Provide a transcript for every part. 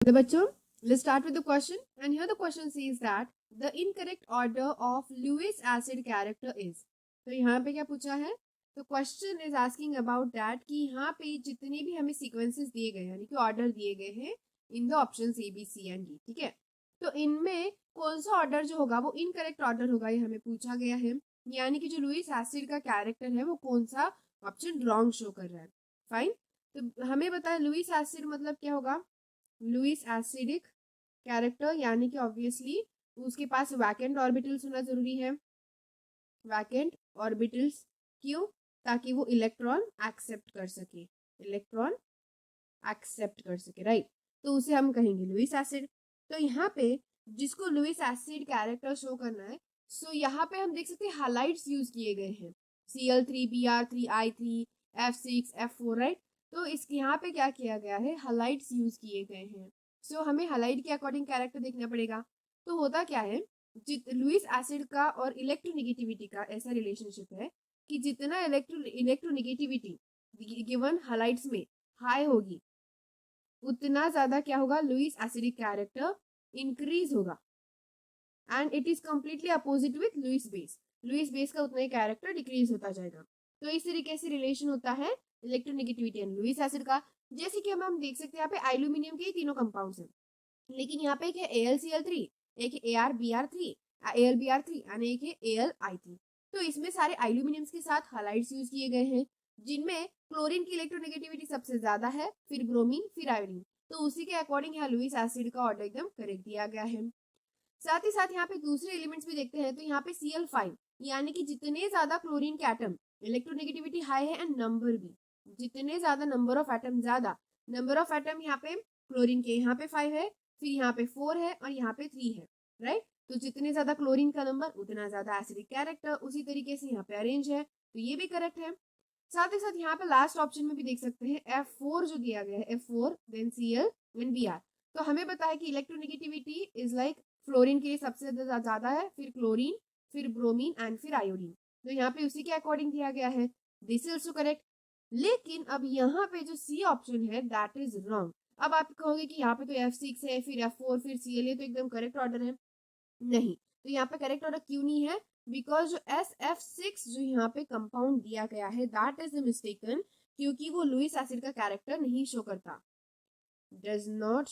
The bachcho, let's start with the question. And here the question says that the incorrect order of Lewis acid character is. तो यहाँ पे क्या पूछा है? तो question is asking about that कि यहाँ पे जितने भी हमें सीक्वेंसेस दिए गए हैं यानी कि ऑर्डर दिए गए हैं in the option A B C and D, ठीक है। तो इनमें कौन सा ऑर्डर जो होगा वो इनकरेक्ट ऑर्डर होगा, ये हमें पूछा गया है। यानी कि जो लुइस एसिड का कैरेक्टर है वो कौन सा ऑप्शन रॉन्ग शो कर रहा है। फाइन। तो हमें बताया लुइस एसिड मतलब क्या होगा, लुइस एसिडिक कैरेक्टर, यानी कि ऑब्वियसली उसके पास वैकेंट ऑर्बिटल्स होना जरूरी है। वैकेंट ऑर्बिटल्स क्यों? ताकि वो इलेक्ट्रॉन एक्सेप्ट कर सके, इलेक्ट्रॉन एक्सेप्ट कर सके, राइट। तो उसे हम कहेंगे लुइस एसिड। तो यहाँ पे जिसको लुइस एसिड कैरेक्टर शो करना है, सो यहाँ पे हम देख सकते हैं हाइलाइट्स यूज किए गए हैं, Cl3 Br3 I3 F6 F4, right. तो इस यहाँ पे क्या किया गया है, हाइलाइट्स यूज किए गए हैं। सो हमें हाइलाइट के अकॉर्डिंग कैरेक्टर देखना पड़ेगा। तो होता क्या है, लुइस एसिड का और इलेक्ट्रोनेगेटिविटी का ऐसा रिलेशनशिप है कि जितना इलेक्ट्रोनेगेटिविटी गिवन हाइलाइट्स में हाई होगी उतना ज्यादा क्या होगा, लुइस एसिडिक कैरेक्टर इंक्रीज होगा। And it is completely opposite with Lewis base, Lewis base का उतना ही कैरेक्टर डिक्रीज होता जाएगा। तो इस तरीके से रिलेशन होता है इलेक्ट्रोनेगेटिविटी एंड लुइस एसिड का। जैसे कि हम देख सकते हैं यहाँ पे एल्यूमिनियम के तीनों कंपाउंड्स हैं, लेकिन यहाँ पे एक है AlCl3, एक है ArBr3, AlBr3 और एक है AlI3। तो इसमें सारे एल्यूमिनियम्स के साथ हाइलाइट्स यूज किए गए हैं, जिनमें क्लोरीन की इलेक्ट्रोनेगेटिविटी सबसे ज्यादा है, फिर ब्रोमीन, फिर आयोडीन। तो उसी के अकॉर्डिंग यहाँ लुइस एसिड का ऑर्डर एकदम करेक्ट दिया गया है। साथ ही साथ यहाँ पे दूसरे एलिमेंट्स भी देखते हैं, तो यहाँ पे Cl5 यानी कि जितने ज्यादा क्लोरीन के एटम इलेक्ट्रोनेगेटिविटी हाई है एंड नंबर भी, जितने ज्यादा नंबर ऑफ एटम ज्यादा, नंबर ऑफ एटम यहाँ पे क्लोरीन के यहाँ पे 5 है, फिर यहाँ पे 4 है और यहाँ पे 3 है, राइट। तो जितने ज्यादा क्लोरीन का नंबर उतना ज्यादा एसिडिक कैरेक्टर, उसी तरीके से यहाँ पे अरेंज है, तो ये भी करेक्ट है। साथ ही साथ यहाँ पे लास्ट ऑप्शन में भी देख सकते हैं F4 जो दिया गया है, F4 then Cl then Br। तो हमें पता है कि इलेक्ट्रोनेगेटिविटी इज लाइक फ्लोरीन के लिए सबसे ज्यादा है, फिर क्लोरीन, फिर ब्रोमीन एंड फिर आयोडीन। तो यहाँ पे उसी के अकॉर्डिंग दिया गया है, दिस इज ऑल्सो करेक्ट। लेकिन अब यहाँ पे जो सी ऑप्शन है दैट इज रॉन्ग। अब आप कहोगे कि यहाँ पे तो F6 है, फिर F4 फिर Cl है, तो एकदम करेक्ट ऑर्डर है। नहीं, तो यहाँ पे करेक्ट ऑर्डर क्यों नहीं है, बिकॉज जो SF6 जो यहाँ पे कंपाउंड दिया गया है दैट इज मिस्टेकन, क्योंकि वो लुइस एसिड का कैरेक्टर नहीं शो करता, does not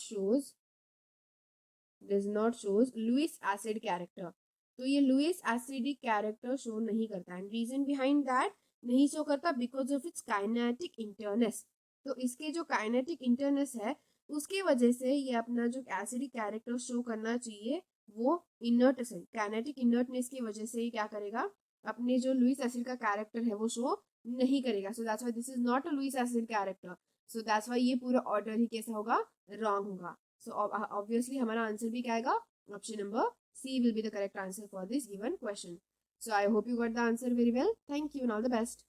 shows Lewis acid character. तो ये लुइस एसिडिक कैरेक्टर शो नहीं करता है। रीजन बिहाइंड दैट नहीं शो करता बिकॉज ऑफ इट्स काइनेटिक इंटरनेस। तो इसके जो काइनेटिक इंटरनेस है उसकी वजह से ये अपना जो एसिडिक कैरेक्टर शो करना चाहिए वो इनर्ट से, काइनेटिक इनर्टनेस की वजह से ये क्या करेगा, अपने जो लुइस एसिड का कैरेक्टर है वो शो नहीं करेगा। So that's why this is not a Lewis acid character. So that's why ये पूरा ऑर्डर ही कैसा होगा, रॉन्ग होगा। So obviously हमारा आंसर भी क्या आएगा, option number C will be the correct answer for this given question. So I hope you got the answer very well. Thank you and all the best.